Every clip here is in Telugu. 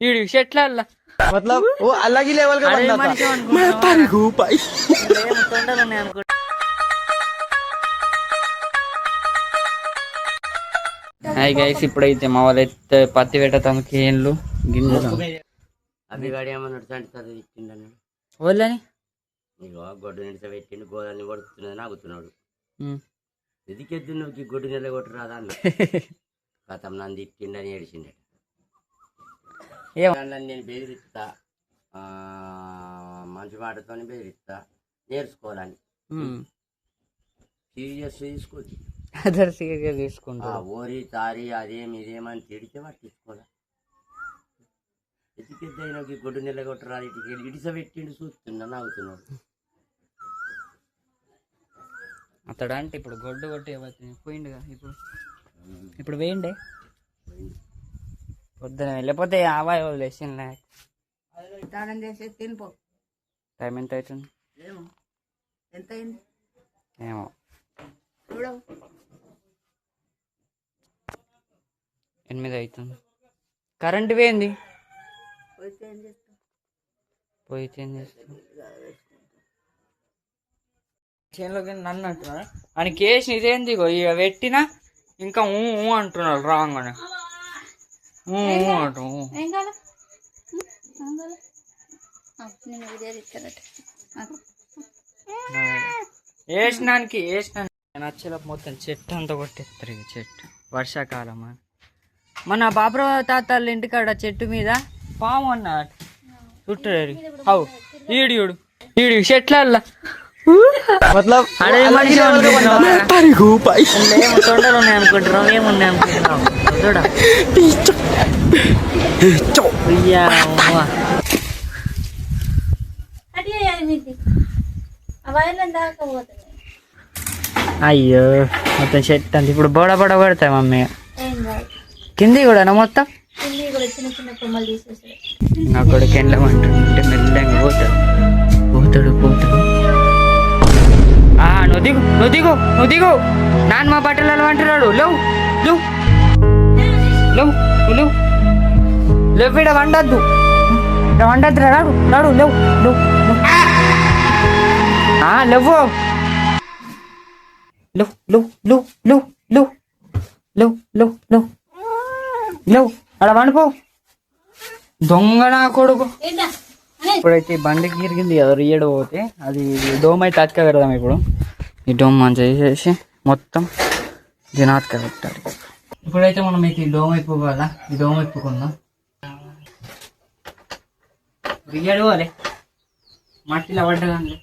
వీడి చెట్ల मतलब वो अलग ही लेवल का बंदा था। मैं पर हूँ भाई। హాయ్ గైస్, ఇప్పుడైతే మా వాళ్ళైతే పత్తి పెట్టతాను కేన్లు గింజలు అవి గడియమన్నాడు చంటి ఇచ్చిండని వాళ్ళని ఇగో గొడ్డు నిడిస పెట్టిండు గోదాన్ని కొడుతున్నది నాగుతున్నాడు. ఎదికెద్దు నువ్వు గొడ్డు నెల కొట్టరాదా అన్న గతం నన్ను తిట్టిండని ఏడిచిండట. నేను బెదిరిస్తా, మంచి మాటతో బెదిరిస్తా, నేర్చుకోవాలని సీరియస్ తీసుకోవచ్చు. తీసుకుంటా ఓరి తారి ఇదేమని తిడితే పట్టించుకోలే. ఎదికెద్దైనా గొడ్డు నెల కొట్టరాదు ఇటుకి ఇడిస పెట్టిండు చూస్తున్నా నాగుతున్నాడు. అతడు అంటే ఇప్పుడు గొడ్డు కొట్టి పోయిండుగా, ఇప్పుడు వేయండి పొద్దున లేకపోతే ఆవాయి వదిలేసింది. టైం ఎంత అవుతుంది ఏమో. 8 అవుతుంది. కరెంట్ పోయింది, పోయితే ఏం చేస్తాం. చేనులోకి నన్ను అంటున్నాడు అని కేసు ఇదేంది ఇక పెట్టినా ఇంకా అంటున్నాడు రాంగ్ అని అంటు వేసినానికి నచ్చలే. మొత్తం చెట్టు అంతా కొట్టేస్తారు. ఇక చెట్టు వర్షాకాలం మన బాబురావు తాతళ్ళ ఇంటికాడ చెట్టు మీద పాము అన్నాడు చుట్టారు. అవు ఈడు చెట్ల मतलब తొండలు ఉన్నాయి అనుకుంటున్నావు, ఏమున్నాయి అనుకుంటున్నావు చూడ. అయ్యో మొత్తం చెట్టు అంత ఇప్పుడు బోడ పడతాయి మమ్మీ. కింది కూడా మొత్తం అక్కడ కెండమంటుంటే మెల్లంగా పోతాడు. నువ్వు దిగు నాన్న మా బట్టలు అంటున్నాడు. లేవు ఇక్కడ వండద్దు రాడు లేవు అలా వండిపో దొంగ నా కొడుకు. ఇప్పుడైతే బండికి గిరిగింది కదా రియడు పోతే, అది డోమ్ అయితే అతక పెడదాం. ఇప్పుడు ఈ డోమ్ మంచిగా చేసేసి మొత్తం దీని అతక పెట్టాలి. ఇప్పుడైతే మనం అయితే ఈ డోమ్ అయిపోవాలా, ఈ డోమ్ అయిపోకుందాం. రియడు పోలే మట్టిలో పడ్డదాన్ని.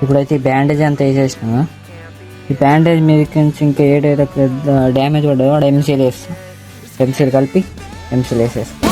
ఇప్పుడైతే ఈ బ్యాండేజ్ అంతా వేసేసినా, ఈ బ్యాండేజ్ మీద నుంచి ఇంకా ఏడైతే పెద్ద డ్యామేజ్ పడ్డదో వాడు ఎంసీల్ వేస్తాం. ఎంసీల్ కలిపి ఎంసీల్ వేసేస్తాం.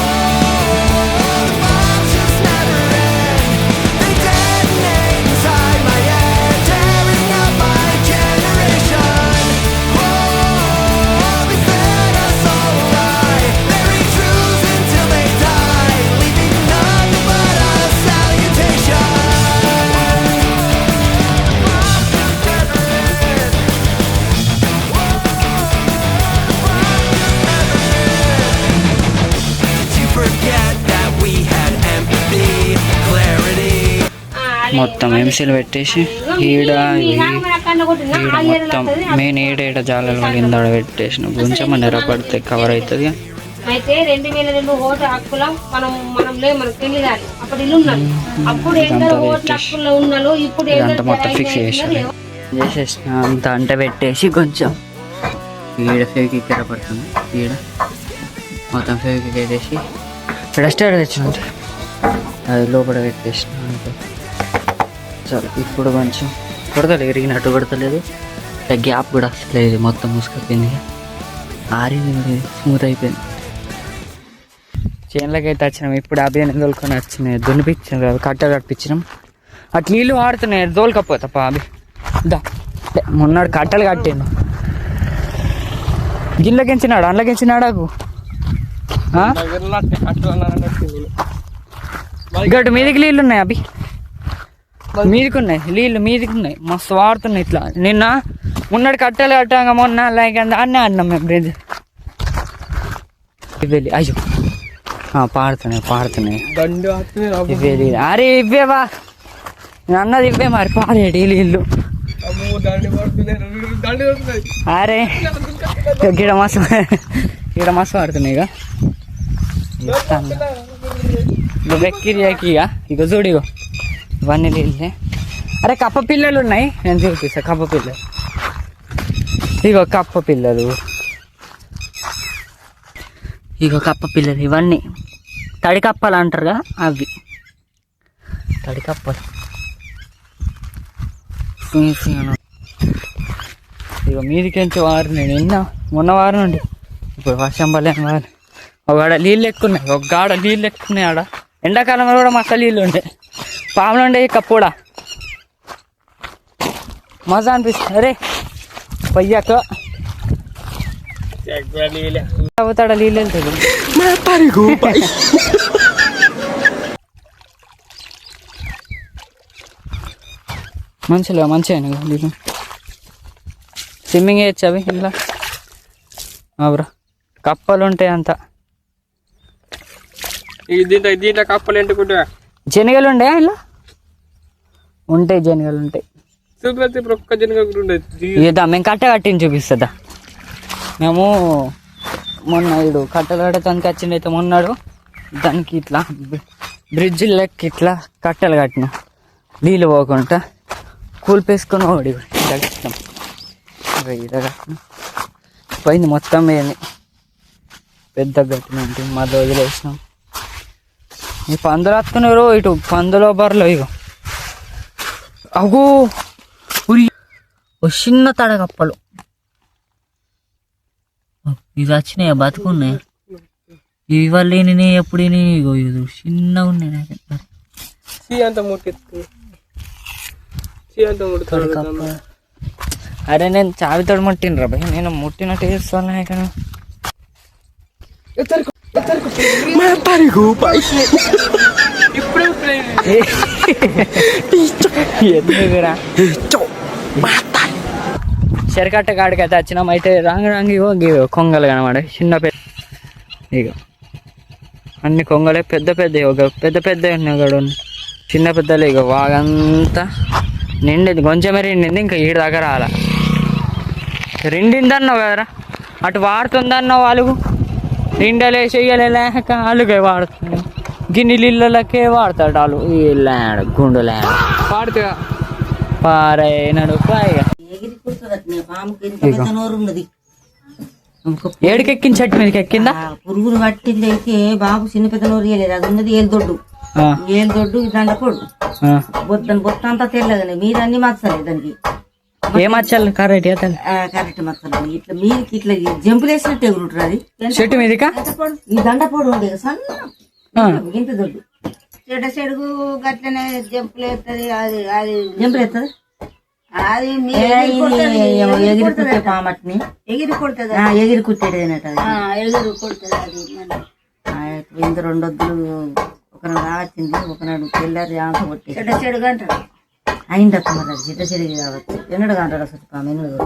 మొత్తం ఎంసీలు పెట్టేసి ఈడ మొత్తం మెయిన్ ఏడ జాలలు పడింది ఆడ పెట్టేసిన కొంచెం నిరపడితే కవర్ అవుతుంది. అయితే 2002 ఓటు హక్కులం మొత్తం ఫిక్స్ చేసేసిన అంత అంట పెట్టేసి కొంచెం ఈడ ఫేవిక్ పడుతుంది. ఈడ మొత్తం ఫేవిక్ వేసేసి డస్టర్ తెచ్చిన అది లోపల పెట్టేసిన. సరే ఇప్పుడు కొంచెం కొడతలేదు, ఇరిగినట్టు కొడతలేదు, గ్యాప్ కూడా వస్తలేదు, మొత్తం మూసుకపోయింది. ఆరింది స్మూత్ అయిపోయింది. చేనులకి అయితే వచ్చినాం. ఇప్పుడు అభియాన్ని తోలుకొని వచ్చినాయి, దున్నిపించాం కదా, కట్ట కట్టించినాం. అట్లా నీళ్ళు వాడుతున్నాయి, తోలుకపోతా అభి దా. మొన్నాడు కట్టలు కట్టిండు, గిన్నెకించినాడు, అందులోకించినాడాకు గడ్డు మీదికి నీళ్ళు ఉన్నాయి అభి, మీదికి ఉన్నాయి నీళ్ళు, మీదికి ఉన్నాయి, మస్తు వాడుతున్నాయి. ఇట్లా నిన్న మొన్నటి కట్టెలు కట్టాక మొన్న లైక్ అన్నీ ఆడినాం మేము బ్రిడ్జ్ వెళ్ళి. అయ్యో పాడుతున్నాయి ఇవ్వేది. అరే ఇవ్వేవా నేను అన్నది ఇవ్వే, మరి పాడేటి నీళ్ళు. అరే గిడ మస్తు పడుతున్నాయి. ఇక వెక్కిరియాకి ఇక చూడు, ఇగో ఇవన్నీ నీళ్ళే. అరే కప్ప పిల్లలు ఉన్నాయి, నేను చూపిస్తా. కప్ప పిల్లలు ఇగో, కప్ప పిల్లలు ఇగో, కప్ప పిల్లలు ఇవన్నీ తడి కప్పలు అంటారుగా, అవి తడి కప్పలు. ఇక మీదికించి వారినాయి నిన్న మొన్న వారం నుండి. ఇప్పుడు వర్షం పడలేని వారు. ఒక ఆడ నీళ్ళు ఎక్కున్నాయి, ఒక గాడ నీళ్ళు ఎక్కున్నాయి. ఆడ ఎండాకాలంలో కూడా మస్తు నీళ్ళు ఉండే, పాములు ఉండే కప్పుడా మజా అనిపిస్తుంది. అరే పయ్యాక అవుతాడ నీళ్ళు వెళ్తుంది. మంచిగా నీళ్ళు. స్విమ్మింగ్ వేయచ్చు అవి ఇలా బ్రో, కప్పలు ఉంటాయి అంతా. దీంట్లో కప్పలు ఎంటుకుంటా జనగలు ఉండే ఇలా ఉంటాయి, జనగలు ఉంటాయి. ఇదా మేము కట్టించి చూపిస్తుందా. మేము మొన్న ఇడు కట్టలు కట్టడానికి వచ్చింది అయితే మొన్నాడు దానికి ఇట్లా బ్రిడ్జ్ లెక్క ఇట్లా కట్టెలు కట్టినాం, నీళ్ళు పోకుండా కూలిపేసుకొని ఓడి కట్టినాం. ఇలా కట్టినాం, పోయింది మొత్తం పోయింది. పెద్ద కట్టినంటే మళ్ళీ వదిలేసినాం. ఈ పందులు వస్తున్నారు ఇటు, పందులో బర్రెలు ఇగో. అగో ఓ చిన్న తడకప్పలు ఇవి వచ్చినాయి, బతుకున్నాయి. ఇవి వాళ్ళు ఎప్పుడు ఇగో ఇది చిన్నగా ఉన్నాయి. అరే నేను చావితోడు ముట్టినరా భయ్, నేను ముట్టినట్టు చేస్తాను కానీ ఎందుకురా చెరకట్ట కాడికి అయితే వచ్చినాం. అయితే రాంగి ఇగో కొంగలు కనమాట, చిన్న పెద్ద ఇక అన్ని కొంగలే, పెద్ద పెద్ద ఉన్నాయి కూడా, చిన్న పెద్దలే. ఇక వాగంతా నిండింది, కొంచెమే రెండింది, ఇంకా ఈడు దగ్గర రాలా. రెండిందన్నావు కదరా, అటు వాడుతుందన్నావు. అలుగు నిండలే చెయ్యలే లేక అలుగే వాడుతుంది. గిన్నె నీళ్ళకే వాడతాడు వాళ్ళు. ఈ ల్యాండ్ గుండు ల్యాండ్ పాడుతా పారైనాడు పైగా. ఏడుకెక్కింది, చెట్టు మీదకి ఎక్కిందా? పురుగులు పట్టింది అయితే బాబు చిన్న పెద్ద నోరు ఇయ్యలేదు, అది ఉన్నది ఏళ్ళదొడ్డు. ఏళ్ళదొడ్డు దండపోడు, బొత్త అంతా తెల్లగానే మీద అన్ని మచ్చలే దానికి. ఏ మచ్చలు? కరెక్ట్ కరెక్ట్ మచ్చలు. ఇట్లా మీదకి ఇట్లా జంపులు వేసినట్టు ఎగురుంటారు. అది చెట్టు మీదకా ఈ దండపోడు ఉండే సన్న ఇంత దొడ్డు చెడు చెడుగు గట్లనే జంపులు వేస్తుంది. అది అది జంపులు వేస్తుంది, అది ఎగిరి కుట్టే పామట్ని ఎగిరి కుడుతుంది, ఎగిరి కుట్టేది అన్నట్టు. ఎగిరి కుడుతుంది అది. ఇంత రెండొద్దులు ఒకనాడు రావచ్చింది, ఒకనాడు తెల్లారి ఆంత కొట్టి చెడ్డ చెడుగా అంటారు. అయిందక్క మరి అది చెడ్డ చెడుగు కావచ్చు. ఎన్నడుగా అంటాడు అసలు పాము, ఎన్నడు.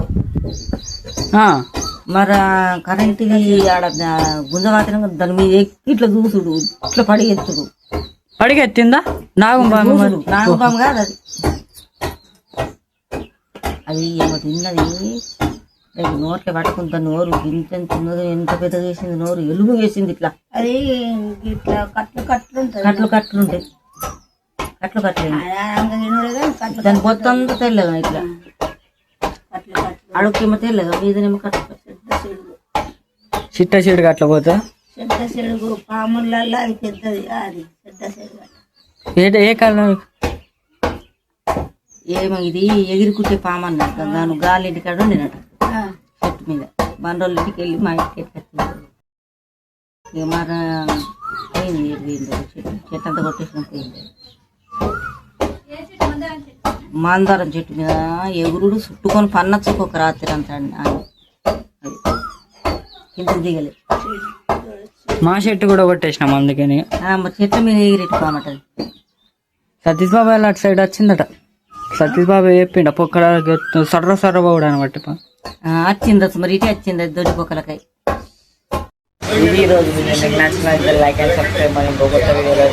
మరి కరెంట్ ఆడ గుంజవాతనం దాని మీద ఎక్కి ఇట్లా దూసుడు, ఇట్లా పడిగెత్తుడు. పడిగెత్తిందా? నాగుపాము కాదు అది. అది ఏమో తిన్నది, నోట్లో పట్టుకుంటా. నోరు ఇంత చిన్నది, ఎంత పెద్దగా వేసింది నోరు, ఎలుగు వేసింది ఇట్లా. అది ఇట్లా కట్లు కట్లుంటాయి, దాని మొత్తం అంతా తెల్లగా ఇట్లా అడుక్కేమో తెల్లగా, మీదనేమో కట్టు చిట్ట చెడుగు అట్లా పోతా. చెడ్డ చెడుగు పాములలో అది పెద్దది, అది చెడ్డ చెడుగు. ఏ కాలం ఏమో ఇది ఎగిరి కుట్టే పాము అన్నట్టు. దాని గాలి ఇంటికాడ ఉండినట్టు చెట్టు మీద. బండ్రోళ్ళ ఇంటికి వెళ్ళి మా ఇంటికి ఎట్లా ఇక మన పోయింది చెట్టు అంతా కొట్టేసిన పోయింది. మందారం చెట్టు మీద ఎగురుడు చుట్టుకొని పన్నచ్చుకు ఒక రాత్రి అంతా కిందకి దిగలేదు. మా చెట్టు కూడా కొట్టేసినాం అందుకని. మరి చెట్ల మీద ఎగిరెట్టుకోమంటది. సతీష్ బాబు అలా అటు సైడ్ వచ్చిందట. సతీష్ బాబు చెప్పిండ పొక్కల సర్ర బాబు అనబట్టి వచ్చింది మరి ఇటే వచ్చింది దొడ్డి పొక్కలకాయ. ఇది రోజు మీకు నచ్చిన లైక్ అండ్ సబ్స్క్రైబ్ మరి ఇంకొక వీడియోలో